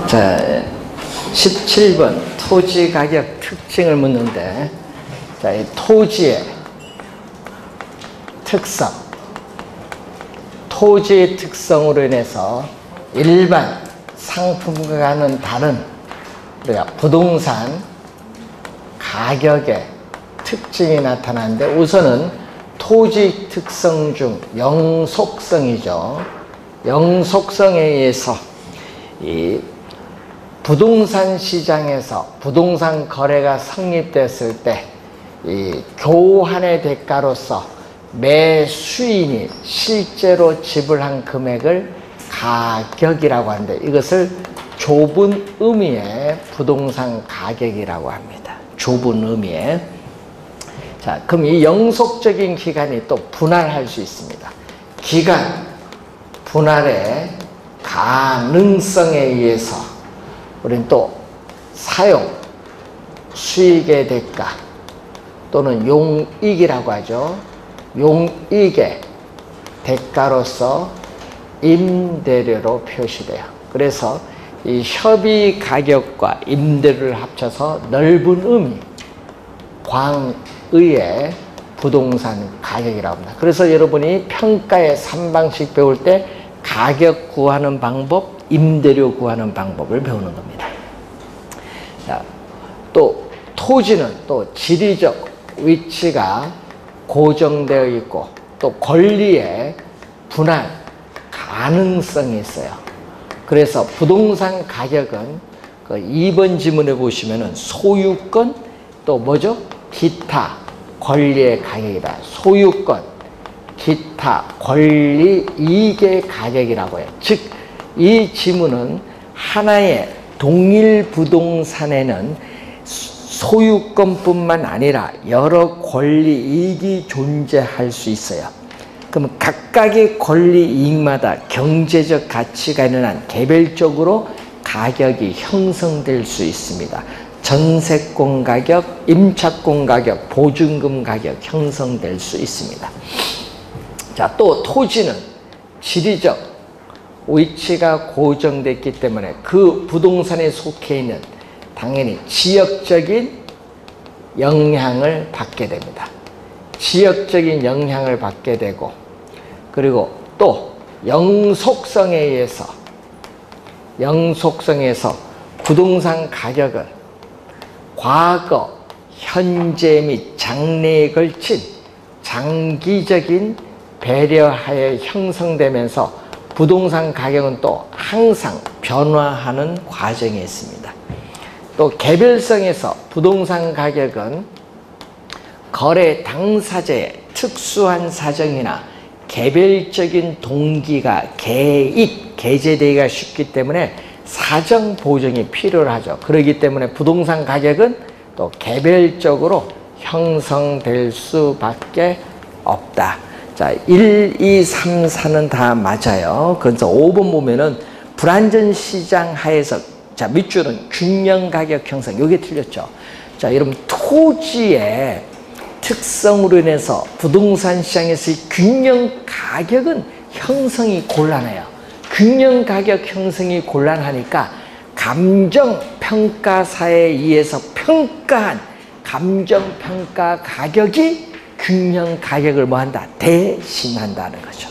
자, 17번 토지 가격 특징을 묻는데, 자, 이 토지의 특성, 토지의 특성으로 인해서 일반 상품과는 다른 우리가 부동산 가격의 특징이 나타나는데, 우선은 토지 특성 중 영속성이죠. 영속성에 의해서 이 부동산 시장에서 부동산 거래가 성립됐을 때 이 교환의 대가로서 매수인이 실제로 지불한 금액을 가격이라고 하는데, 이것을 좁은 의미의 부동산 가격이라고 합니다. 좁은 의미의. 자, 그럼 이 영속적인 기간이 또 분할할 수 있습니다. 기간 분할의 가능성에 의해서 우리는 또 사용, 수익의 대가 또는 용익이라고 하죠. 용익의 대가로서 임대료로 표시돼요. 그래서 이 협의 가격과 임대료를 합쳐서 넓은 의미, 광의의 부동산 가격이라고 합니다. 그래서 여러분이 평가의 3방식 배울 때 가격 구하는 방법, 임대료 구하는 방법을 배우는 겁니다. 자, 또 토지는 또 지리적 위치가 고정되어 있고 또 권리의 분할 가능성이 있어요. 그래서 부동산 가격은 그 2번 지문에 보시면은 소유권 또 뭐죠? 기타 권리의 가격이다. 소유권, 기타 권리 이익의 가격이라고 해요. 즉, 이 지문은 하나의 동일 부동산에는 소유권뿐만 아니라 여러 권리 이익이 존재할 수 있어요. 그럼 각각의 권리 이익마다 경제적 가치가 있는 한 개별적으로 가격이 형성될 수 있습니다. 전세권 가격, 임차권 가격, 보증금 가격 형성될 수 있습니다. 자, 또 토지는 지리적 위치가 고정됐기 때문에 그 부동산에 속해 있는 당연히 지역적인 영향을 받게 됩니다. 지역적인 영향을 받게 되고, 그리고 또 영속성에 의해서 부동산 가격은 과거, 현재 및 장래에 걸친 장기적인 배려하에 형성되면서 부동산 가격은 또 항상 변화하는 과정에 있습니다. 또 개별성에서 부동산 가격은 거래 당사자의 특수한 사정이나 개별적인 동기가 개재되기가 쉽기 때문에 사정 보정이 필요하죠. 그렇기 때문에 부동산 가격은 또 개별적으로 형성될 수밖에 없다. 자, 1, 2, 3, 4는 다 맞아요. 그래서 5번 보면은 불안전 시장 하에서, 자, 밑줄은 균형 가격 형성. 이게 틀렸죠. 자, 여러분, 토지의 특성으로 인해서 부동산 시장에서의 균형 가격은 형성이 곤란해요. 균형 가격 형성이 곤란하니까 감정평가사에 의해서 평가한 감정평가 가격이 균형 가격을 뭐한다? 대신한다는 거죠.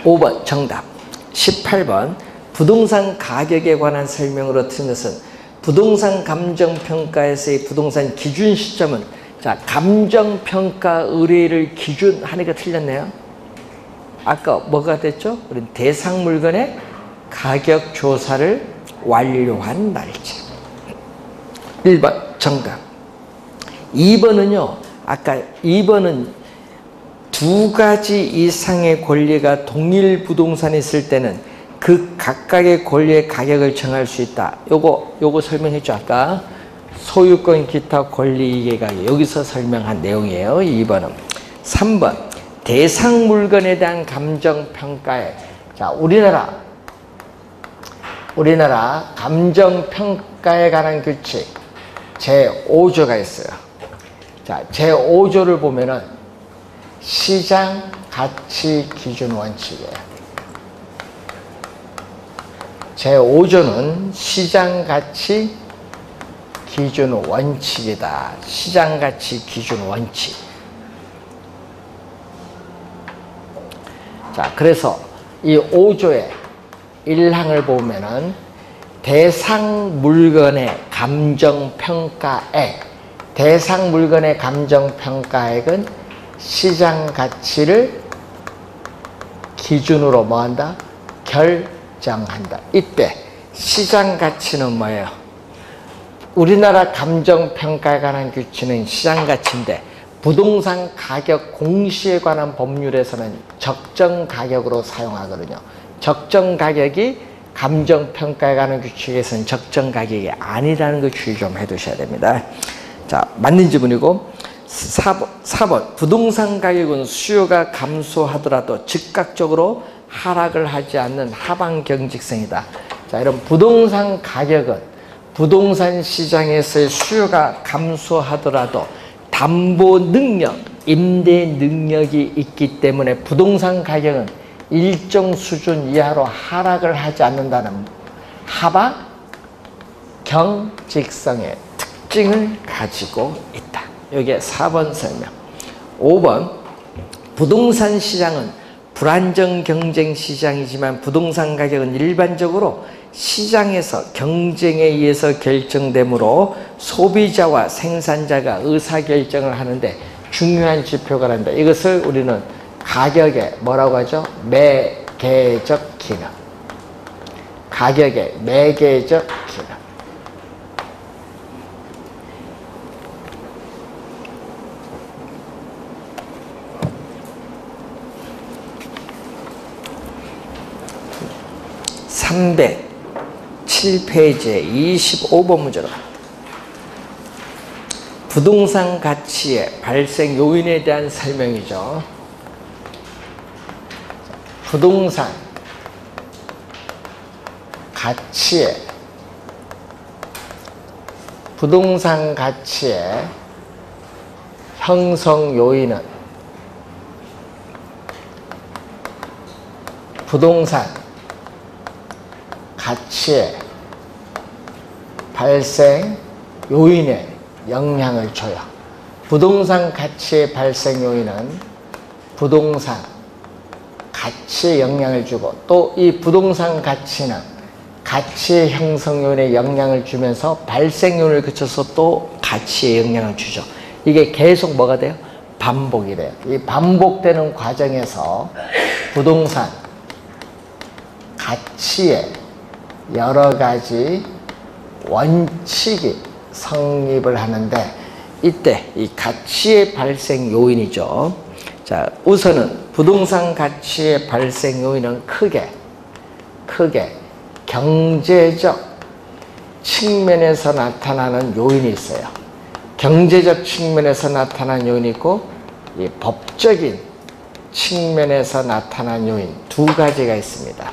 5번 정답. 18번 부동산 가격에 관한 설명으로 틀린 것은 부동산 감정평가에서의 부동산 기준 시점은, 자, 감정평가 의뢰를 기준하니까 틀렸네요. 아까 뭐가 됐죠? 우리는 대상 물건의 가격 조사를 완료한 날짜. 1번 정답. 2번은요, 아까 2번은 두 가지 이상의 권리가 동일 부동산에 있을 때는 그 각각의 권리의 가격을 정할 수 있다. 요거 설명했죠. 아까 소유권 기타 권리 이익의 가격, 여기서 설명한 내용이에요. 2번은. 3번 대상 물건에 대한 감정평가에, 자, 우리나라 감정평가에 관한 규칙 제5조가 있어요. 자, 제5조를 보면은 시장 가치 기준 원칙이에요. 제5조는 시장 가치 기준 원칙이다. 시장 가치 기준 원칙. 자, 그래서 이 5조의 1항을 보면은 대상 물건의 감정평가액, 대상 물건의 감정평가액은 시장 가치를 기준으로 뭐한다? 결정한다. 이때 시장 가치는 뭐예요? 우리나라 감정평가에 관한 규칙은 시장 가치인데 부동산 가격 공시에 관한 법률에서는 적정 가격으로 사용하거든요. 적정 가격이 감정평가에 관한 규칙에서는 적정 가격이 아니라는 거 주의 좀 해두셔야 됩니다. 자, 맞는 지문이고 4번 부동산 가격은 수요가 감소하더라도 즉각적으로 하락을 하지 않는 하방 경직성이다. 자, 이런 부동산 가격은 부동산 시장에서의 수요가 감소하더라도 담보 능력, 임대 능력이 있기 때문에 부동산 가격은 일정 수준 이하로 하락을 하지 않는다는 하방 경직성의 특징을 가지고 있다. 여기에 4번 설명. 5번 부동산 시장은 불안정 경쟁 시장이지만 부동산 가격은 일반적으로 시장에서 경쟁에 의해서 결정되므로 소비자와 생산자가 의사결정을 하는데 중요한 지표가 된다. 이것을 우리는 가격의 뭐라고 하죠? 매개적 기능. 가격의 매개적 기능. (307페이지에) 25번 문제로 부동산 가치의 발생 요인에 대한 설명이죠. 부동산 가치의 형성 요인은 부동산 가치의 발생 요인에 영향을 줘요. 부동산 가치의 발생 요인은 부동산 가치에 영향을 주고 또 이 부동산 가치는 가치의 형성 요인에 영향을 주면서 발생 요인을 거쳐서 또 가치에 영향을 주죠. 이게 계속 뭐가 돼요? 반복이 돼요. 이 반복되는 과정에서 부동산 가치에 여러 가지 원칙이 성립을 하는데 이때 이 가치의 발생 요인이죠. 자, 우선은 부동산 가치의 발생 요인은 크게 경제적 측면에서 나타나는 요인이 있어요. 경제적 측면에서 나타나는 요인이 있고 이 법적인 측면에서 나타나는 요인 두 가지가 있습니다.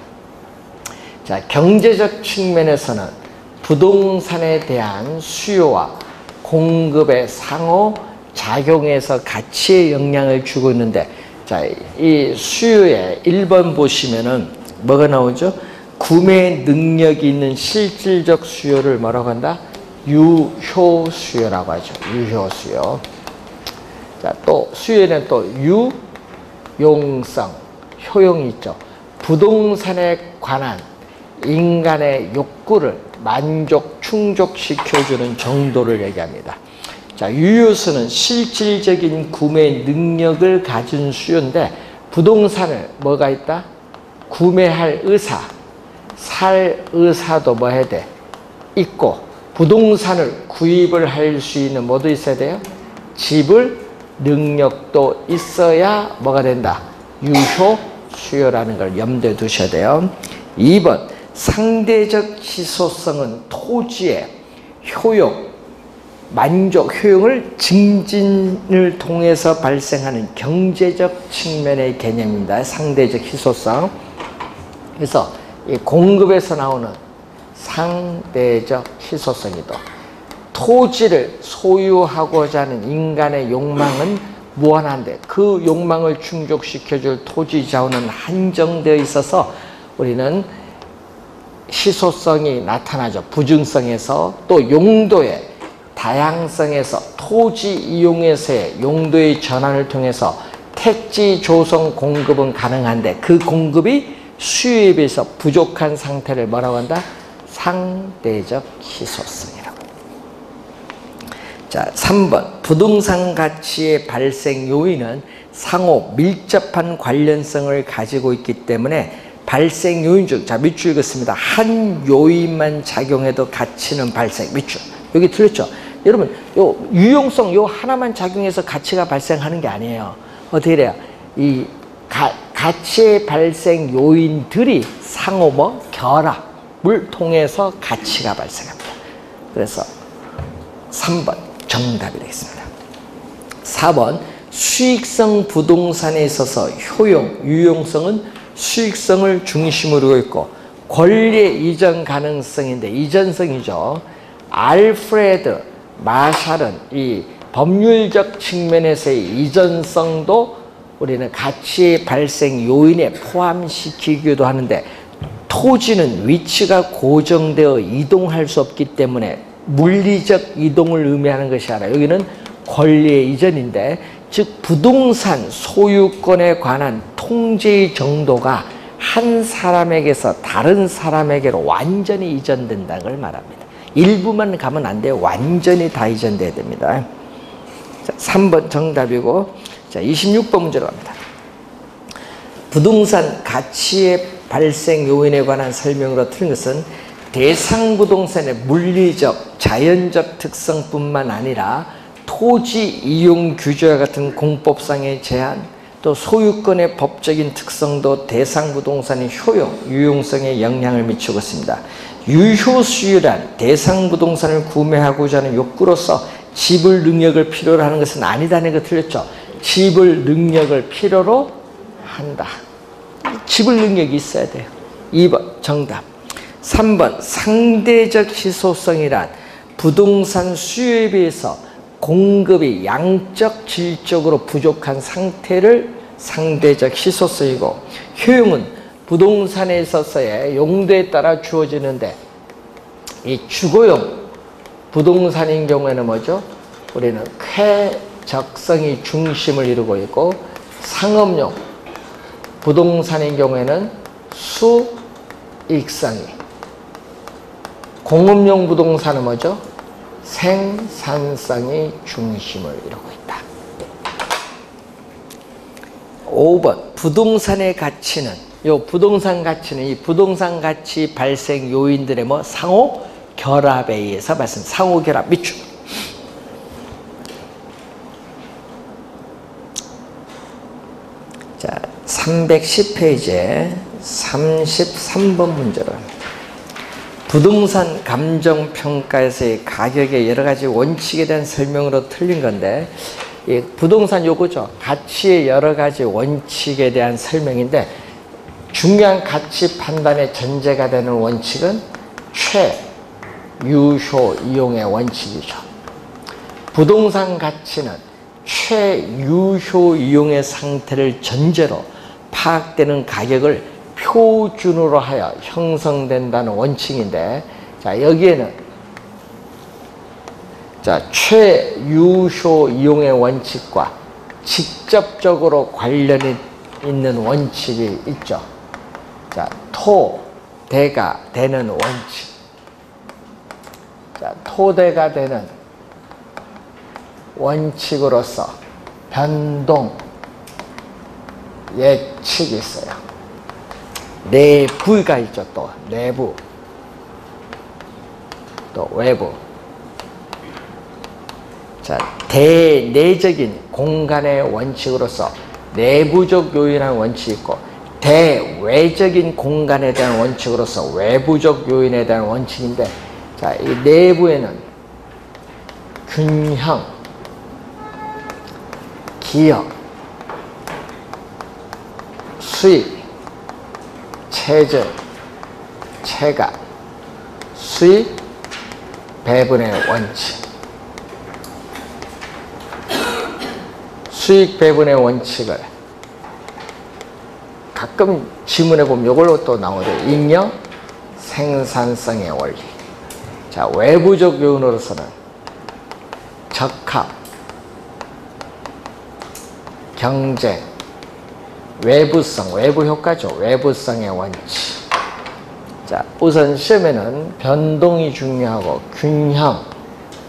자, 경제적 측면에서는 부동산에 대한 수요와 공급의 상호 작용해서 가치에 영향을 주고 있는데, 자, 이 수요에 1번 보시면은 뭐가 나오죠? 구매 능력이 있는 실질적 수요를 뭐라고 한다? 유효 수요라고 하죠. 유효 수요. 자, 또 수요에는 또 유용성, 효용이 있죠. 부동산에 관한 인간의 욕구를 충족시켜주는 정도를 얘기합니다. 자, 유효수는 실질적인 구매 능력을 가진 수요인데 부동산을 뭐가 있다? 구매할 의사, 살 의사도 뭐 해야 돼? 있고 부동산을 구입을 할 수 있는 뭐도 있어야 돼요? 지불 능력도 있어야 뭐가 된다? 유효 수요라는 걸 염두에 두셔야 돼요. 2번 상대적 희소성은 토지의 효용, 효용을 증진을 통해서 발생하는 경제적 측면의 개념입니다. 상대적 희소성. 그래서 이 공급에서 나오는 상대적 희소성이다. 토지를 소유하고자 하는 인간의 욕망은 무한한데 그 욕망을 충족시켜줄 토지 자원은 한정되어 있어서 우리는 희소성이 나타나죠. 부증성에서 또 용도의 다양성에서 토지 이용에서의 용도의 전환을 통해서 택지 조성 공급은 가능한데 그 공급이 수요에 비해서 부족한 상태를 뭐라고 한다? 상대적 희소성이라고. 자, 3번 부동산 가치의 발생 요인은 상호 밀접한 관련성을 가지고 있기 때문에 발생 요인 중, 자, 밑줄 읽었습니다. 한 요인만 작용해도 가치는 발생. 밑줄. 여기 틀렸죠? 여러분, 요 유용성 요 하나만 작용해서 가치가 발생하는 게 아니에요. 어떻게 돼요? 이 가치의 발생 요인들이 상호 결합을 통해서 가치가 발생합니다. 그래서 3번 정답이 되겠습니다. 4번 수익성 부동산에 있어서 효용, 유용성은 수익성을 중심으로 두고 있고 권리의 이전 가능성인데 이전성이죠. 알프레드 마샬은 이 법률적 측면에서의 이전성도 우리는 가치의 발생 요인에 포함시키기도 하는데 토지는 위치가 고정되어 이동할 수 없기 때문에 물리적 이동을 의미하는 것이 아니라 여기는 권리의 이전인데 즉 부동산 소유권에 관한 통제의 정도가 한 사람에게서 다른 사람에게로 완전히 이전된다는 걸 말합니다. 일부만 가면 안 돼요. 완전히 다 이전돼야 됩니다. 자, 3번 정답이고 자 26번 문제로 갑니다. 부동산 가치의 발생 요인에 관한 설명으로 틀린 것은 대상 부동산의 물리적, 자연적 특성뿐만 아니라 토지 이용 규제와 같은 공법상의 제한, 또 소유권의 법적인 특성도 대상 부동산의 효용, 유용성에 영향을 미치고 있습니다. 유효수요란 대상 부동산을 구매하고자 하는 욕구로서 지불 능력을 필요로 하는 것은 아니다는 거 틀렸죠. 지불 능력을 필요로 한다. 지불 능력이 있어야 돼요. 2번 정답. 3번 상대적 희소성이란 부동산 수요에 비해서 공급이 양적 질적으로 부족한 상태를 상대적 희소성이고 효용은 부동산에 있어서의 용도에 따라 주어지는데 이 주거용 부동산인 경우에는 뭐죠? 우리는 쾌적성이 중심을 이루고 있고 상업용 부동산인 경우에는 수익성이 공업용 부동산은 뭐죠? 생산성이 중심을 이루고 있다. 5번 부동산의 가치는 이 부동산 가치 발생 요인들의 상호 결합에 의해서 상호 결합 밑줄. 자, 310페이지에 33번 문제로 합니다. 부동산 감정평가에서의 가격의 여러 가지 원칙에 대한 설명으로 틀린 건데 이 부동산 요거죠. 가치의 여러 가지 원칙에 대한 설명인데 중요한 가치 판단의 전제가 되는 원칙은 최유효 이용의 원칙이죠. 부동산 가치는 최유효 이용의 상태를 전제로 파악되는 가격을 표준으로 하여 형성된다는 원칙인데 자 여기에는 자 최유효 이용의 원칙과 직접적으로 관련이 있는 원칙이 있죠. 자 토대가 되는 원칙. 자 토대가 되는 원칙으로서 변동 예측이 있어요. 내부가 있죠. 또 내부 또 외부. 자 대내적인 공간의 원칙으로서 내부적 요인이라는 원칙이 있고 대외적인 공간에 대한 원칙으로서 외부적 요인에 대한 원칙인데 자 이 내부에는 균형, 기여, 수익, 체증, 체감, 수익, 배분의 원칙, 수익 배분의 원칙을 가끔 지문에 보면 이걸로 또 나오죠. 잉여 생산성의 원리. 자, 외부적 요인으로서는 적합, 경쟁, 외부성, 외부 효과죠. 외부성의 원칙. 자, 우선 시험에는 변동이 중요하고 균형,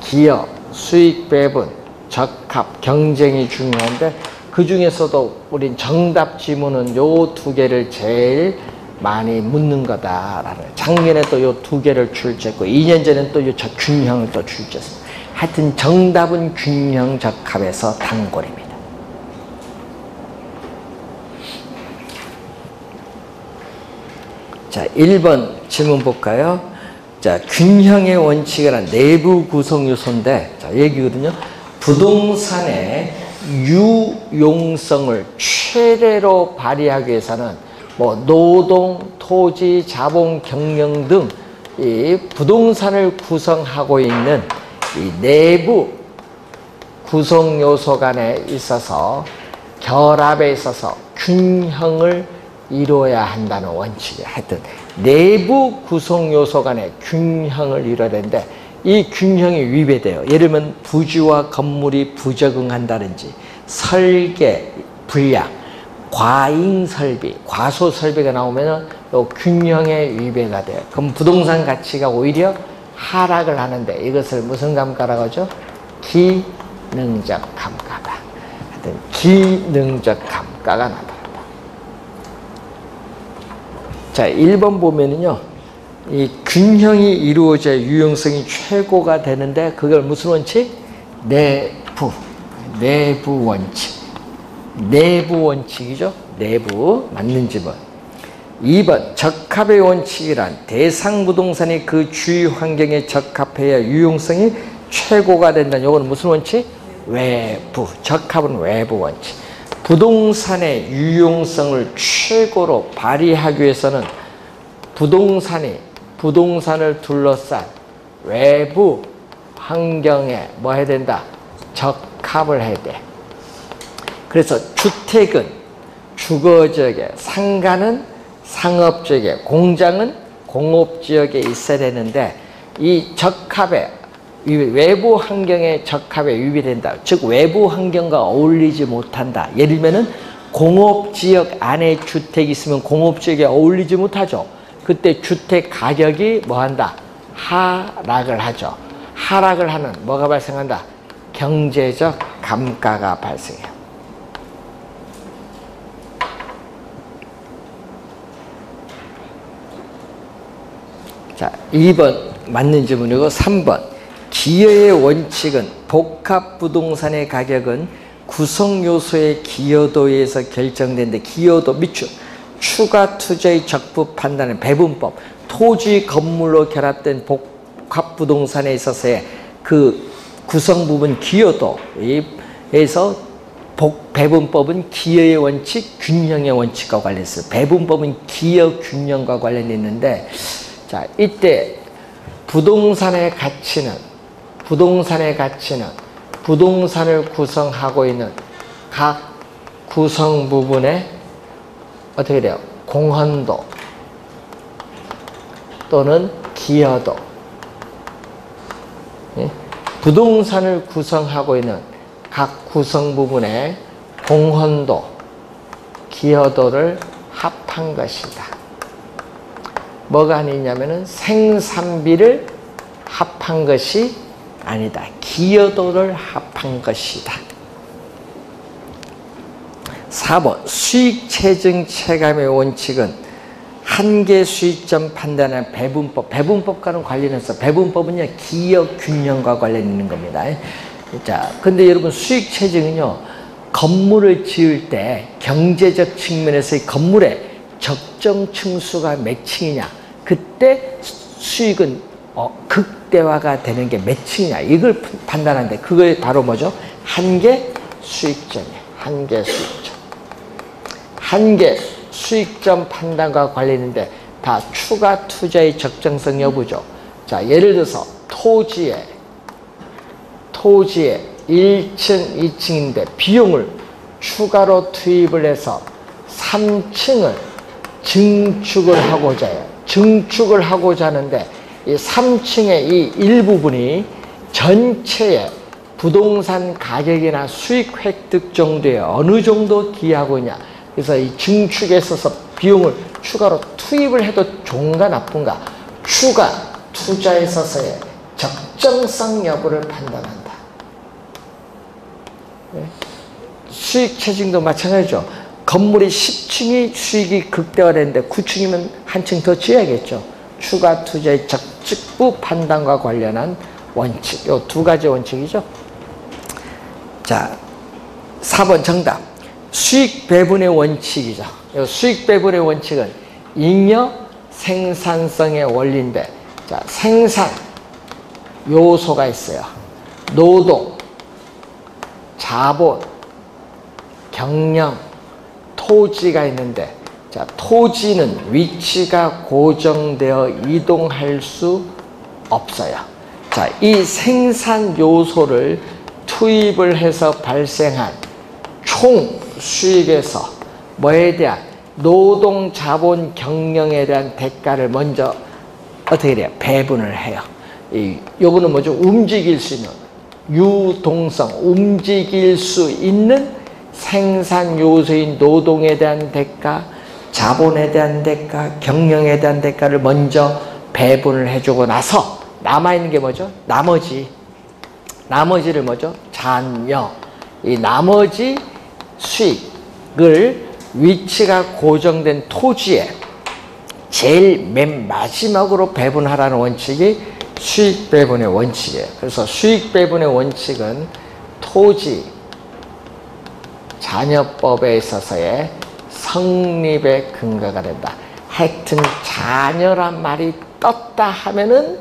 기여, 수익 배분, 적합, 경쟁이 중요한데 그 중에서도 우린 정답 지문은 요 두 개를 제일 많이 묻는 거다라는. 작년에 또 요 두 개를 출제했고 2년 전에는 또 요 균형을 또 출제했습니다. 하여튼 정답은 균형 적합에서 단골입니다. 자, 1번 질문 볼까요? 자, 균형의 원칙이란 내부 구성 요소인데, 자, 얘기거든요. 부동산의 유용성을 최대로 발휘하기 위해서는 뭐 노동, 토지, 자본, 경영 등 이 부동산을 구성하고 있는 이 내부 구성 요소 간에 있어서 결합에 있어서 균형을 이루어야 한다는 원칙이 하여튼 내부 구성 요소 간의 균형을 이루어야 되는데 이 균형이 위배돼요. 예를 들면 부지와 건물이 부적응한다든지 설계, 불량, 과잉 설비, 과소 설비가 나오면 또 균형에 위배가 돼요. 그럼 부동산 가치가 오히려 하락을 하는데 이것을 무슨 감가라고 하죠? 기능적 감가다. 하여튼 기능적 감가가 나타난다. 자, 1번 보면은요, 이 균형이 이루어져야 유용성이 최고가 되는데 그걸 무슨 원칙? 내부 원칙. 내부 원칙이죠. 내부 맞는 집은. 2번 적합의 원칙이란 대상 부동산이 그 주위 환경에 적합해야 유용성이 최고가 된다. 이거는 무슨 원칙? 외부. 적합은 외부 원칙. 부동산의 유용성을 최고로 발휘하기 위해서는 부동산을 둘러싼 외부 환경에 뭐 해야 된다? 적합을 해야 돼. 그래서 주택은 주거지역에, 상가는 상업지역에, 공장은 공업지역에 있어야 되는데 이 적합에, 외부 환경에 적합에 위배된다. 즉 외부 환경과 어울리지 못한다. 예를 들면 공업지역 안에 주택이 있으면 공업지역에 어울리지 못하죠. 그때 주택 가격이 뭐한다? 하락을 하죠. 하락을 하는 뭐가 발생한다? 경제적 감가가 발생해요. 자, 2번 맞는 질문이고 3번 기여의 원칙은 복합 부동산의 가격은 구성 요소의 기여도에 의해서 결정되는데 기여도 미추 추가 투자의 적부 판단은 배분법 토지 건물로 결합된 복합 부동산에 있어서의 그 구성 부분 기여도에서 배분법은 기여의 원칙, 균형의 원칙과 관련해서 배분법은 기여 균형과 관련있는데 자, 이때 부동산의 가치는 부동산을 구성하고 있는 각 구성 부분의 어떻게 돼요? 공헌도 또는 기여도. 예? 부동산을 구성하고 있는 각 구성 부분의 공헌도, 기여도를 합한 것이다. 뭐가 아니냐면은 생산비를 합한 것이 아니다. 기여도를 합한 것이다. 4번 수익 체증 체감의 원칙은 한계 수익점 판단한 배분법. 배분법과는 관련해서 배분법은요 기여 균형과 관련 있는 겁니다. 자, 근데 여러분 수익 체증은요 건물을 지을 때 경제적 측면에서의 건물의 적정 층수가 몇 층이냐 그때 수익은 극대화가 되는 게 몇 층이냐 이걸 판단하는데 그게 바로 뭐죠? 한계 수익점이에요. 한계 수익점. 한계 수익점 판단과 관련인데 다 추가 투자의 적정성 여부죠. 자, 예를 들어서 토지에 1층, 2층인데 비용을 추가로 투입을 해서 3층을 증축을 하고자 해요. 증축을 하고자 하는데 이 3층의 이 일부분이 전체의 부동산 가격이나 수익 획득 정도에 어느 정도 기여하고 있냐. 그래서 이 증축에 있어서 비용을 추가로 투입을 해도 좋은가 나쁜가. 추가 투자에 있어서의 적정성 여부를 판단한다. 수익 체증도 마찬가지죠. 건물이 10층이 수익이 극대화되는데 9층이면 한 층 더 지어야겠죠. 추가 투자의 적직부 판단과 관련한 원칙. 요 두 가지 원칙이죠. 자, 4번 정답. 수익 배분의 원칙이죠. 요 수익 배분의 원칙은 잉여 생산성의 원리인데, 자, 생산 요소가 있어요. 노동, 자본, 경영, 토지가 있는데, 자, 토지는 위치가 고정되어 이동할 수 없어요. 자, 이 생산 요소를 투입을 해서 발생한 총 수익에서 뭐에 대한 노동, 자본, 경영에 대한 대가를 먼저 어떻게 돼요? 배분을 해요. 요거는 뭐죠? 움직일 수 있는 유동성, 움직일 수 있는 생산 요소인 노동에 대한 대가, 자본에 대한 대가, 경영에 대한 대가를 먼저 배분을 해주고 나서 남아있는 게 뭐죠? 나머지를 뭐죠? 잔여. 이 나머지 수익을 위치가 고정된 토지에 제일 맨 마지막으로 배분하라는 원칙이 수익 배분의 원칙이에요. 그래서 수익 배분의 원칙은 토지 잔여법에 있어서의 성립의 근거가 된다. 하여튼 잔여란 말이 떴다 하면은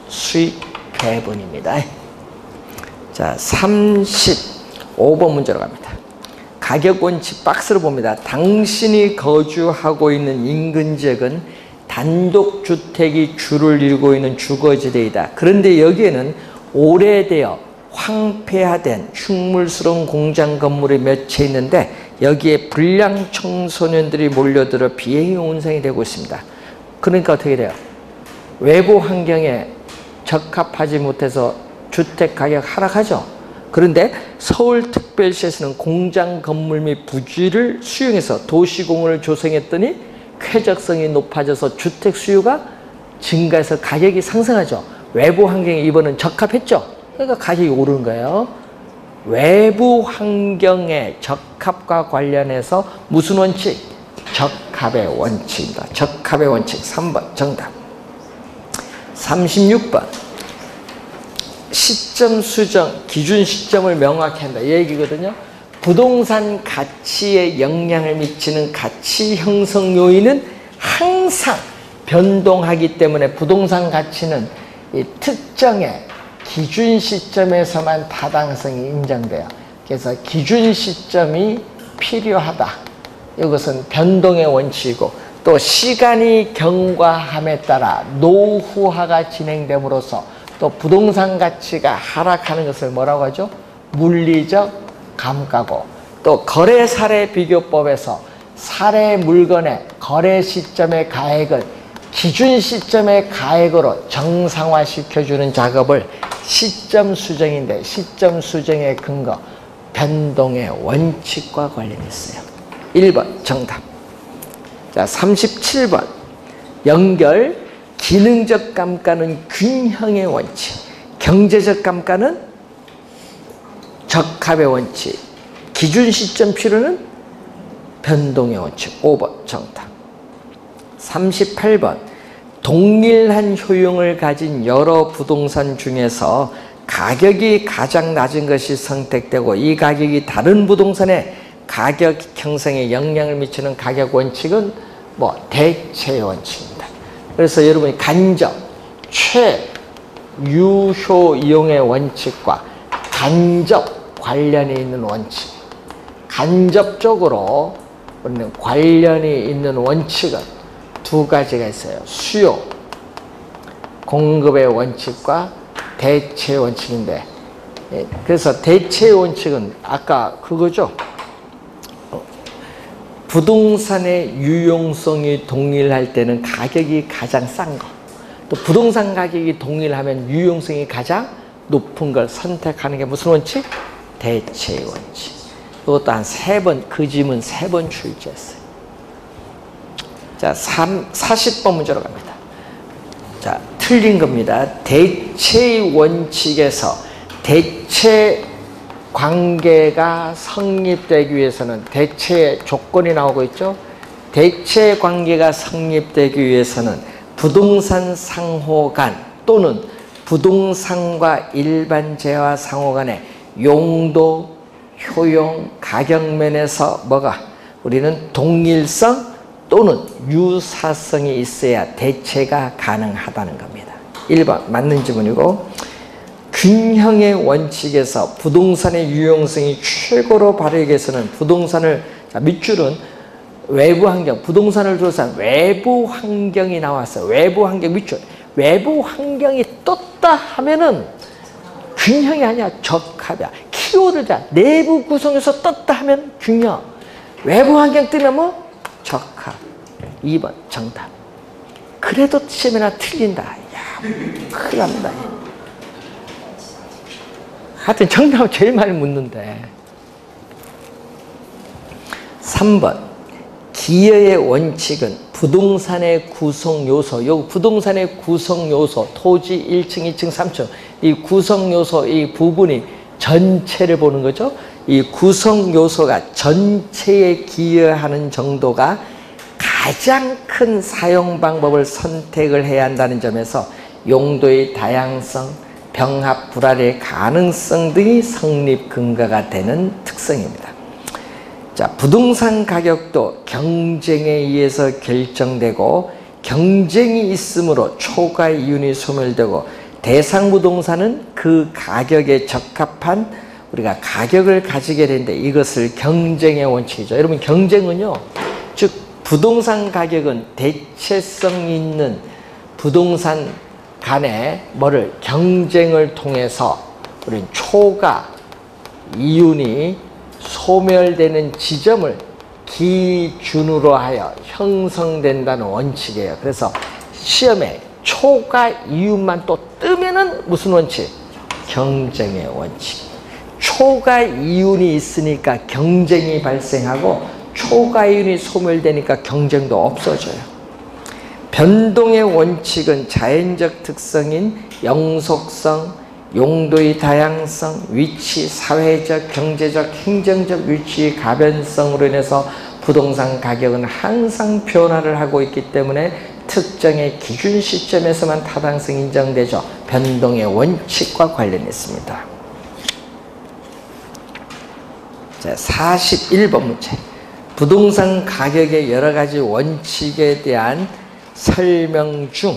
수익 배분입니다. 자, 35번 문제로 갑니다. 가격 원칙 박스로 봅니다. 당신이 거주하고 있는 인근 지역은 단독주택이 주를 이루고 있는 주거지대이다. 그런데 여기에는 오래되어 황폐화된 흉물스러운 공장 건물이 몇 채 있는데 여기에 불량 청소년들이 몰려들어 비행이 온상이 되고 있습니다. 그러니까 어떻게 돼요? 외부 환경에 적합하지 못해서 주택 가격 하락하죠. 그런데 서울특별시에서는 공장 건물 및 부지를 수용해서 도시공원을 조성했더니 쾌적성이 높아져서 주택 수요가 증가해서 가격이 상승하죠. 외부 환경에 이번은 적합했죠. 그러니까 가격이 오르는 거예요. 외부 환경의 적합과 관련해서 무슨 원칙? 적합의 원칙입니다. 적합의 원칙 3번 정답. 36번 시점 수정 기준 시점을 명확히 한다. 이 얘기거든요. 부동산 가치에 영향을 미치는 가치 형성 요인은 항상 변동하기 때문에 부동산 가치는 이 특정의 기준 시점에서만 타당성이 인정돼요. 그래서 기준 시점이 필요하다. 이것은 변동의 원칙이고 또 시간이 경과함에 따라 노후화가 진행됨으로써 또 부동산 가치가 하락하는 것을 뭐라고 하죠? 물리적 감가고 또 거래 사례 비교법에서 사례 물건의 거래 시점의 가액을 기준 시점의 가액으로 정상화시켜주는 작업을 시점 수정인데 시점 수정의 근거 변동의 원칙과 관련했어요. 1번 정답. 자, 37번 연결 기능적 감가는 균형의 원칙, 경제적 감가는 적합의 원칙, 기준 시점 필요는 변동의 원칙. 5번 정답. 38번 동일한 효용을 가진 여러 부동산 중에서 가격이 가장 낮은 것이 선택되고 이 가격이 다른 부동산의 가격 형성에 영향을 미치는 가격 원칙은 뭐 대체 원칙입니다. 그래서 여러분이 간접, 최유효 이용의 원칙과 간접 관련이 있는 원칙, 간접적으로 우리는 관련이 있는 원칙은 두 가지가 있어요. 수요, 공급의 원칙과 대체 원칙인데, 그래서 대체 원칙은 아까 그거죠. 부동산의 유용성이 동일할 때는 가격이 가장 싼 거, 또 부동산 가격이 동일하면 유용성이 가장 높은 걸 선택하는 게 무슨 원칙? 대체의 원칙. 이것도 한 3번, 그 질문 3번 출제했어요. 자, 40번 문제로 갑니다. 자, 틀린 겁니다. 대체의 원칙에서 대체 관계가 성립되기 위해서는 대체의 조건이 나오고 있죠. 대체 관계가 성립되기 위해서는 부동산 상호 간 또는 부동산과 일반 재화 상호 간의 용도, 효용, 가격면에서 뭐가? 우리는 동일성 또는 유사성이 있어야 대체가 가능하다는 겁니다. 1번 맞는 지문이고, 균형의 원칙에서 부동산의 유용성이 최고로 발휘하기 위해서는 부동산을, 자, 밑줄은 외부 환경, 부동산을 둘러싼 외부 환경이 나왔어요. 외부 환경 밑줄. 외부 환경이 떴다 하면은 균형이 아니야, 적합이야. 키워드자. 내부 구성에서 떴다 하면 균형. 외부 환경 뜨면 뭐? 적합. 2번 정답. 그래도 시험에나 틀린다. 야, 큰일 납니다. 하여튼 정답을 제일 많이 묻는데. 3번 기여의 원칙은 부동산의 구성 요소, 요 부동산의 구성 요소, 토지 1층, 2층, 3층, 이 구성 요소 이 부분이 전체를 보는 거죠. 이 구성 요소가 전체에 기여하는 정도가 가장 큰 사용 방법을 선택을 해야 한다는 점에서 용도의 다양성, 병합 불합의 가능성 등이 성립 근거가 되는 특성입니다. 자, 부동산 가격도 경쟁에 의해서 결정되고 경쟁이 있으므로 초과 이윤이 소멸되고 대상 부동산은 그 가격에 적합한 우리가 가격을 가지게 되는데 이것을 경쟁의 원칙이죠. 여러분 경쟁은요, 즉 부동산 가격은 대체성 있는 부동산 간의 뭐를 경쟁을 통해서 우리 초과 이윤이 소멸되는 지점을 기준으로 하여 형성된다는 원칙이에요. 그래서 시험에 초과 이윤만 또 뜨면은 무슨 원칙? 경쟁의 원칙. 초과 이윤이 있으니까 경쟁이 발생하고 초과 이윤이 소멸되니까 경쟁도 없어져요. 변동의 원칙은 자연적 특성인 영속성, 용도의 다양성, 위치, 사회적, 경제적, 행정적 위치의 가변성으로 인해서 부동산 가격은 항상 변화를 하고 있기 때문에 특정의 기준 시점에서만 타당성이 인정되죠. 변동의 원칙과 관련했습니다. 자, 41번 문제. 부동산 가격의 여러 가지 원칙에 대한 설명 중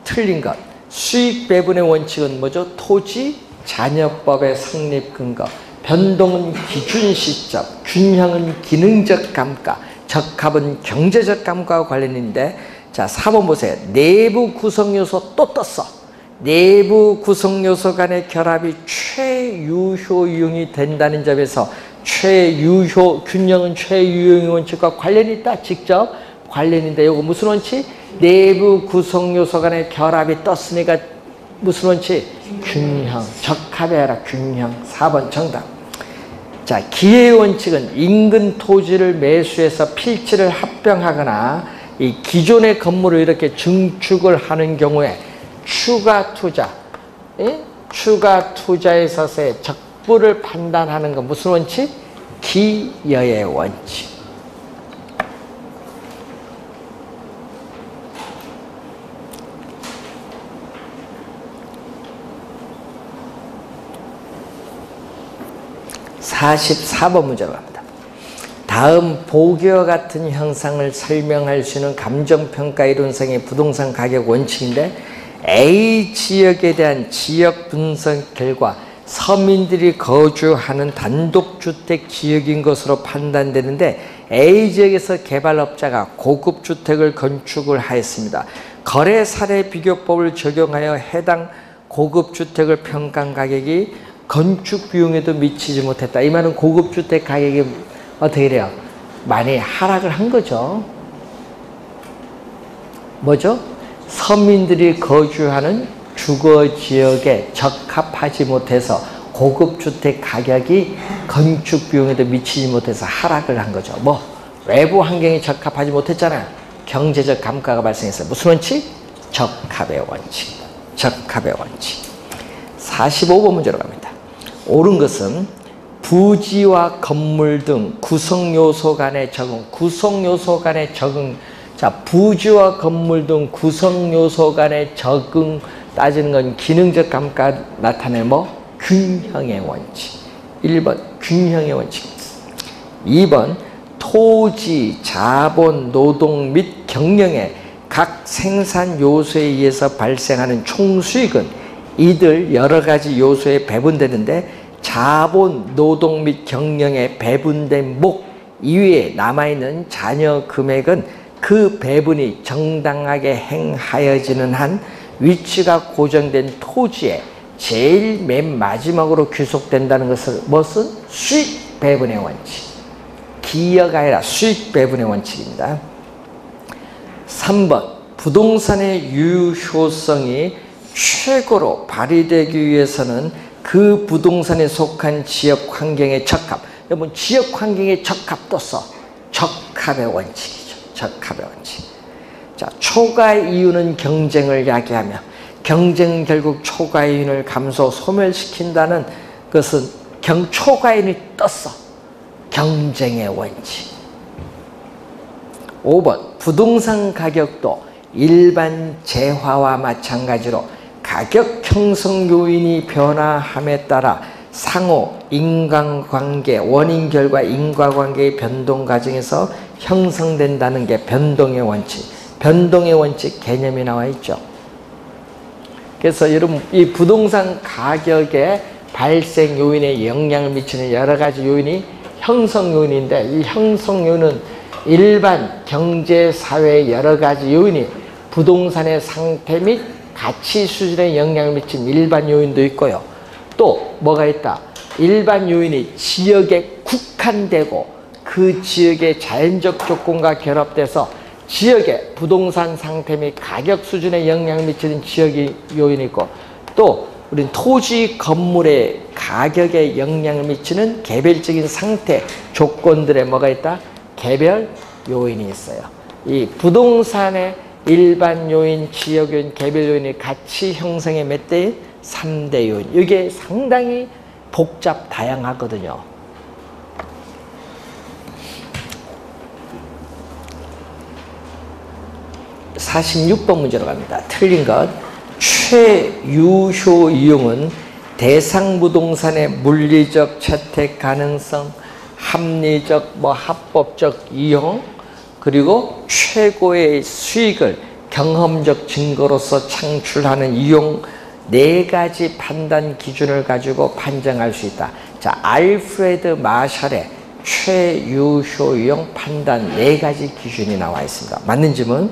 틀린 것. 수익 배분의 원칙은 뭐죠? 토지 잔여법의 성립 근거. 변동은 기준 시점, 균형은 기능적 감가, 적합은 경제적 감가와 관련인데, 자, 4번 보세요. 내부 구성 요소 또 떴어. 내부 구성 요소 간의 결합이 최유효이용이 된다는 점에서 최유효 균형은 최유효 원칙과 관련이 있다. 직접 관련인데 이거 무슨 원칙? 내부 구성 요소 간의 결합이 떴으니까 무슨 원칙? 균형. 적합해야 하라. 균형. 4번 정답. 자, 기회의 원칙은 인근 토지를 매수해서 필지를 합병하거나 이 기존의 건물을 이렇게 증축을 하는 경우에 추가 투자, 추가 투자에 있어서의 적부를 판단하는 건 무슨 원칙? 기여의 원칙. (44번) 문제로 갑니다. 다음 보기와 같은 현상을 설명할 수 있는 감정평가 이론상의 부동산 가격 원칙인데, A 지역에 대한 지역 분석 결과 서민들이 거주하는 단독주택 지역인 것으로 판단되는데, A 지역에서 개발업자가 고급 주택을 건축을 하였습니다. 거래 사례 비교법을 적용하여 해당 고급 주택을 평가한 가격이 건축 비용에도 미치지 못했다. 이 말은 고급 주택 가격이 어떻게 돼요? 많이 하락을 한 거죠. 뭐죠? 서민들이 거주하는 주거 지역에 적합하지 못해서 고급 주택 가격이 건축 비용에도 미치지 못해서 하락을 한 거죠. 뭐 외부 환경이 적합하지 못했잖아요. 경제적 감가가 발생했어요. 무슨 원칙? 적합의 원칙. 적합의 원칙. 45번 문제로 갑니다. 옳은 것은 부지와 건물 등 구성요소 간의 적응. 구성요소 간의 적응. 자, 부지와 건물 등 구성요소 간의 적응 따지는 건 기능적 감가 나타내는 뭐? 균형의 원칙. 1번 균형의 원칙. 2번 토지, 자본, 노동 및 경영의 각 생산 요소에 의해서 발생하는 총수익은 이들 여러 가지 요소에 배분되는데 자본, 노동 및 경영에 배분된 목 이외에 남아있는 잔여 금액은 그 배분이 정당하게 행하여지는 한 위치가 고정된 토지에 제일 맨 마지막으로 귀속된다는 것을 무슨? 수익 배분의 원칙. 기여가 아니라 수익 배분의 원칙입니다. 3번 부동산의 유효성이 최고로 발휘되기 위해서는 그 부동산에 속한 지역 환경에 적합. 여러분 지역 환경에 적합도 써. 적합의 원칙이죠. 적합의 원칙. 자, 초과의 이유는 경쟁을 야기하며 경쟁은 결국 초과의 이윤을 감소 소멸시킨다는 것은 초과의 이윤이 떴어. 경쟁의 원칙. 5번 부동산 가격도 일반 재화와 마찬가지로 가격 형성 요인이 변화함에 따라 상호 인간관계, 원인 결과 인과관계의 변동 과정에서 형성된다는 게 변동의 원칙. 변동의 원칙 개념이 나와 있죠. 그래서 여러분 이 부동산 가격의 발생 요인에 영향을 미치는 여러 가지 요인이 형성 요인인데 이 형성 요인은 일반 경제 사회의 여러 가지 요인이 부동산의 상태 및 가치 수준에 영향을 미치는 일반 요인도 있고요. 또 뭐가 있다? 일반 요인이 지역에 국한되고 그 지역의 자연적 조건과 결합돼서 지역의 부동산 상태 및 가격 수준에 영향을 미치는 지역의 요인이 있고 또 우리는 토지 건물의 가격에 영향을 미치는 개별적인 상태 조건들에 뭐가 있다? 개별 요인이 있어요. 이 부동산의 일반 요인, 지역 요인, 개별 요인이 가치 형성의 몇 대인? 3대 요인. 이게 상당히 복잡 다양하거든요. (46번) 문제로 갑니다. 틀린 것. 최유효 이용은 대상 부동산의 물리적 채택 가능성, 합리적, 합법적 이용, 그리고 최고의 수익을 경험적 증거로서 창출하는 이용 4가지 판단 기준을 가지고 판정할 수 있다. 자, 알프레드 마샬의 최유효 이용 판단 4가지 기준이 나와 있습니다. 맞는 질문.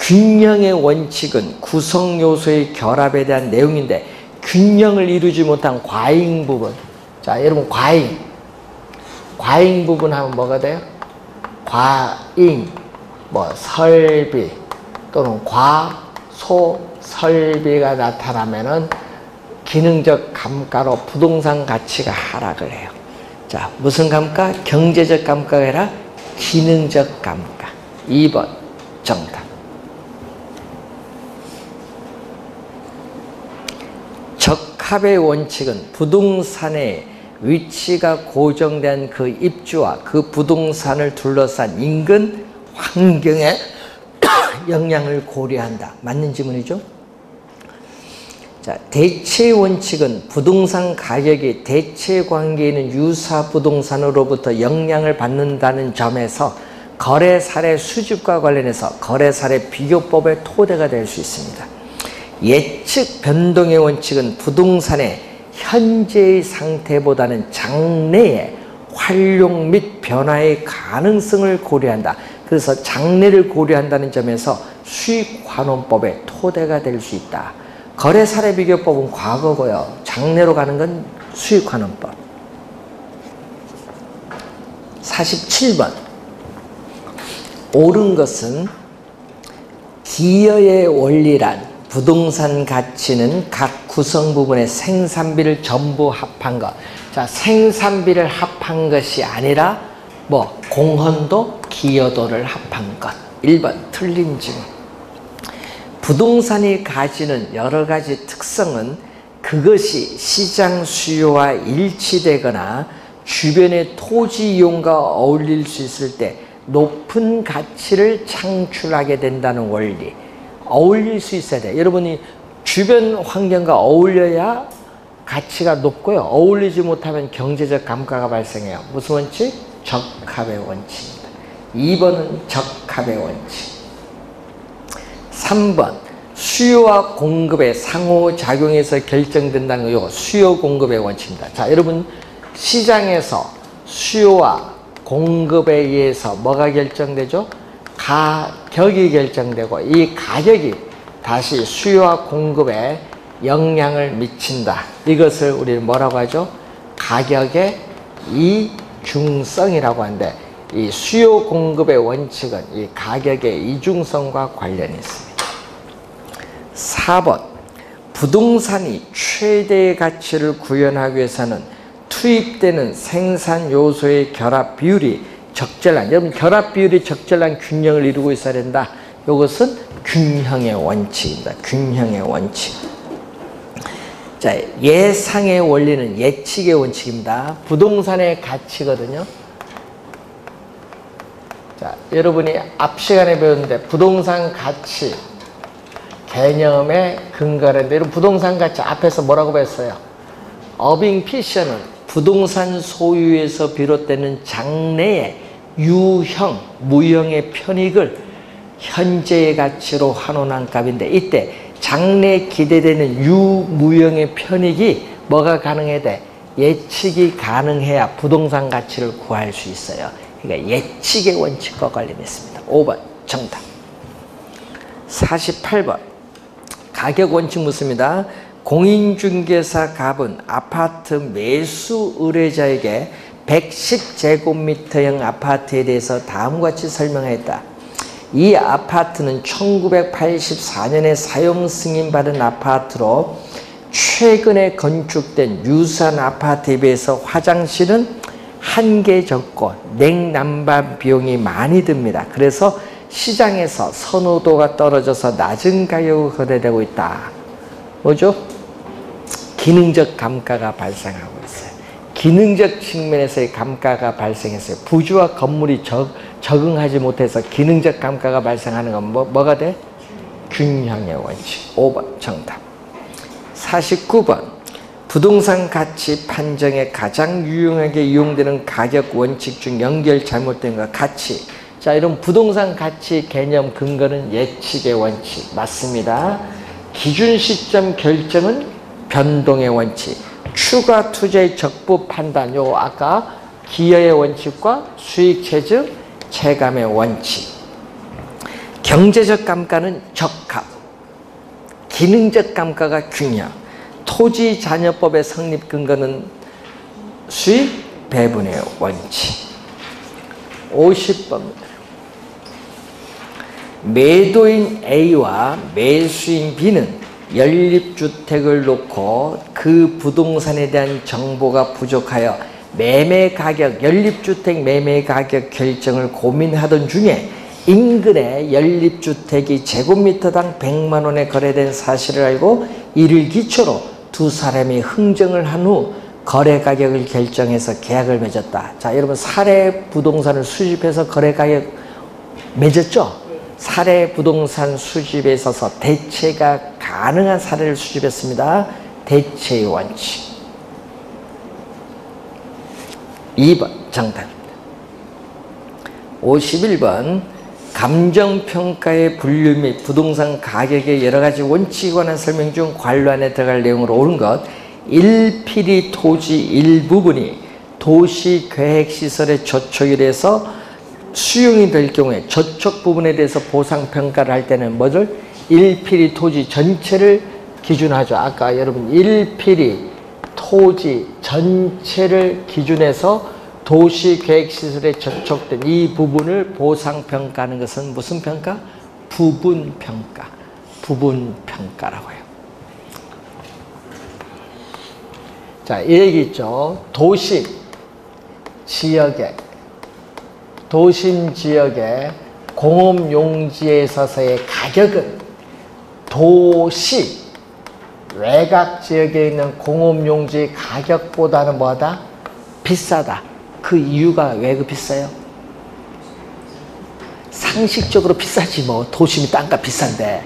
균형의 원칙은 구성 요소의 결합에 대한 내용인데 균형을 이루지 못한 과잉 부분. 자, 여러분 과잉 부분 하면 뭐가 돼요? 과잉, 설비 또는 과소설비가 나타나면은 기능적 감가로 부동산 가치가 하락을 해요. 자, 무슨 감가? 경제적 감가가 아니라 기능적 감가. 2번 정답. 적합의 원칙은 부동산의 위치가 고정된 그 입주와 그 부동산을 둘러싼 인근 환경에 영향을 고려한다. 맞는 지문이죠? 자, 대체 원칙은 부동산 가격이 대체 관계에 있는 유사 부동산으로부터 영향을 받는다는 점에서 거래 사례 수집과 관련해서 거래 사례 비교법의 토대가 될 수 있습니다. 예측 변동의 원칙은 부동산의 현재의 상태보다는 장래의 활용 및 변화의 가능성을 고려한다. 그래서 장래를 고려한다는 점에서 수익환원법의 토대가 될 수 있다. 거래 사례 비교법은 과거고요. 장래로 가는 건 수익환원법. 47번 옳은 것은 기여의 원리란 부동산 가치는 각 구성 부분의 생산비를 전부 합한 것. 자, 생산비를 합한 것이 아니라 뭐 공헌도 기여도를 합한 것. 1번 틀린 질문. 부동산이 가지는 여러 가지 특성은 그것이 시장 수요와 일치되거나 주변의 토지 이용과 어울릴 수 있을 때 높은 가치를 창출하게 된다는 원리. 어울릴 수 있어야 돼. 여러분이 주변 환경과 어울려야 가치가 높고요. 어울리지 못하면 경제적 감가가 발생해요. 무슨 원칙? 적합의 원칙입니다. 2번은 적합의 원칙. 3번 수요와 공급의 상호작용에서 결정된다는 거. 이거 수요 공급의 원칙입니다. 자, 여러분 시장에서 수요와 공급에 의해서 뭐가 결정되죠? 가격이 결정되고 이 가격이 다시 수요와 공급에 영향을 미친다. 이것을 우리는 뭐라고 하죠? 가격의 이중성이라고 하는데 이 수요 공급의 원칙은 이 가격의 이중성과 관련이 있습니다. 4번 부동산이 최대의 가치를 구현하기 위해서는 투입되는 생산 요소의 결합 비율이 적절한, 여러분 결합 비율이 적절한 균형을 이루고 있어야 된다. 이것은 균형의 원칙입니다. 균형의 원칙. 자, 예상의 원리는 예측의 원칙입니다. 부동산의 가치거든요. 자, 여러분이 앞 시간에 배웠는데 부동산 가치 개념의 근거인데 여러분 부동산 가치 앞에서 뭐라고 배웠어요? 어빙 피셔는 부동산 소유에서 비롯되는 장래의 유형, 무형의 편익을 현재의 가치로 환원한 값인데 이때 장래에 기대되는 유무형의 편익이 뭐가 가능해야 돼? 예측이 가능해야 부동산 가치를 구할 수 있어요. 그러니까 예측의 원칙과 관련이 있습니다. 5번 정답. 48번 가격 원칙 묻습니다. 공인중개사 갑은 아파트 매수 의뢰자에게 110제곱미터형 아파트에 대해서 다음과 같이 설명했다. 이 아파트는 1984년에 사용 승인받은 아파트로 최근에 건축된 유사한 아파트에 비해서 화장실은 한 개 적고 냉난방 비용이 많이 듭니다. 그래서 시장에서 선호도가 떨어져서 낮은 가격으로 거래되고 있다. 뭐죠? 기능적 감가가 발생하고 있어요. 기능적 측면에서의 감가가 발생했어요. 부지와 건물이 적응하지 못해서 기능적 감가가 발생하는 건 뭐가 돼? 균형의 원칙. 5번 정답. 49번 부동산 가치 판정에 가장 유용하게 이용되는 가격 원칙 중 연결 잘못된 것 가치. 자, 이런 부동산 가치 개념 근거는 예측의 원칙 맞습니다. 기준 시점 결정은 변동의 원칙. 추가 투자의 적부 판단. 요 아까 기여의 원칙과 수익 체증 체감의 원칙. 경제적 감가는 적합. 기능적 감가가 균형. 토지 잔여법의 성립 근거는 수익 배분의 원칙. 50번입니다. 매도인 A와 매수인 B는 연립주택을 놓고 그 부동산에 대한 정보가 부족하여 매매가격, 연립주택 매매가격 결정을 고민하던 중에 인근에 연립주택이 제곱미터당 100만원에 거래된 사실을 알고 이를 기초로 두 사람이 흥정을 한 후 거래가격을 결정해서 계약을 맺었다. 자, 여러분 사례 부동산을 수집해서 거래가격 맺었죠? 사례 부동산 수집에 있어서 대체가 가능한 사례를 수집했습니다. 대체의 원칙. 2번 정답입니다. 51번 감정평가의 분류 및 부동산 가격의 여러가지 원칙에 관한 설명 중 관로안에 들어갈 내용으로 옳은 것. 일필이 토지 일부분이 도시계획시설의 저촉이라서 수용이 될 경우에 저촉 부분에 대해서 보상평가를 할 때는 뭐를? 일필이 토지 전체를 기준하죠. 아까 여러분 일필이 토지 전체를 기준해서 도시계획시설에 저촉된 이 부분을 보상평가하는 것은 무슨 평가? 부분평가. 부분평가라고 해요. 자, 이 얘기 있죠. 도심 지역의 공업용지에 있어서의 가격은 도시 외곽 지역에 있는 공업용지 가격보다는 뭐하다? 비싸다. 그 이유가 왜 그 비싸요? 상식적으로 비싸지 뭐. 도심이 땅값 비싼데.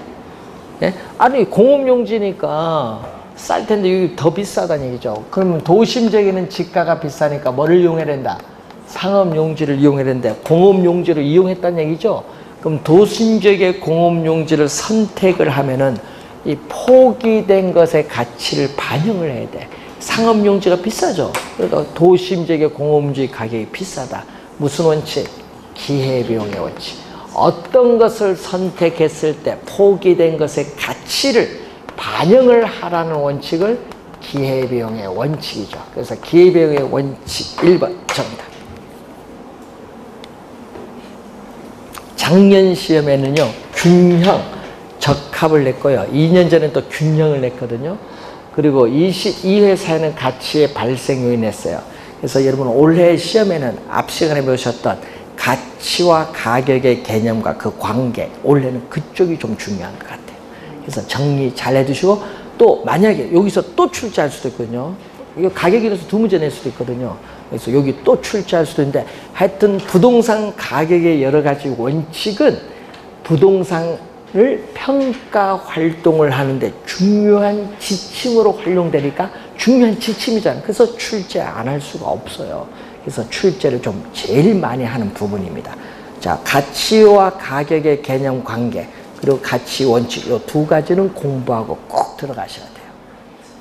예? 아니 공업용지니까 쌀 텐데 여기 더 비싸다는 얘기죠. 그러면 도심 지역에는 집가가 비싸니까 뭐를 이용해야 된다? 상업용지를 이용해야 되는데 공업용지를 이용했다는 얘기죠. 그럼 도심 지역의 공업용지를 선택을 하면은 이 포기된 것의 가치를 반영을 해야 돼. 상업용지가 비싸죠. 그러니까 도심 지역의 공업용지 가격이 비싸다. 무슨 원칙? 기회비용의 원칙. 어떤 것을 선택했을 때 포기된 것의 가치를 반영을 하라는 원칙을 기회비용의 원칙이죠. 그래서 기회비용의 원칙 1번 정답. 작년 시험에는요, 균형, 적합을 냈고요. 2년 전에 또 균형을 냈거든요. 그리고 22회사에는 가치의 발생 요인 냈어요. 그래서 여러분 올해 시험에는 앞 시간에 배우셨던 가치와 가격의 개념과 그 관계, 올해는 그쪽이 좀 중요한 것 같아요. 그래서 정리 잘 해두시고, 또 만약에 여기서 또 출제할 수도 있거든요. 이거 가격에 대해서 두 문제 낼 수도 있거든요. 그래서 여기 또 출제할 수도 있는데, 하여튼 부동산 가격의 여러 가지 원칙은 부동산을 평가 활동을 하는데 중요한 지침으로 활용되니까 중요한 지침이잖아요. 그래서 출제 안 할 수가 없어요. 그래서 출제를 좀 제일 많이 하는 부분입니다. 자, 가치와 가격의 개념 관계, 그리고 가치 원칙, 이 두 가지는 공부하고 꼭 들어가셔야 돼요.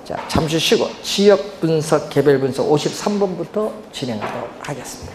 자, 잠시 쉬고 지역 분석, 개별 분석 53번부터 진행하도록 하겠습니다.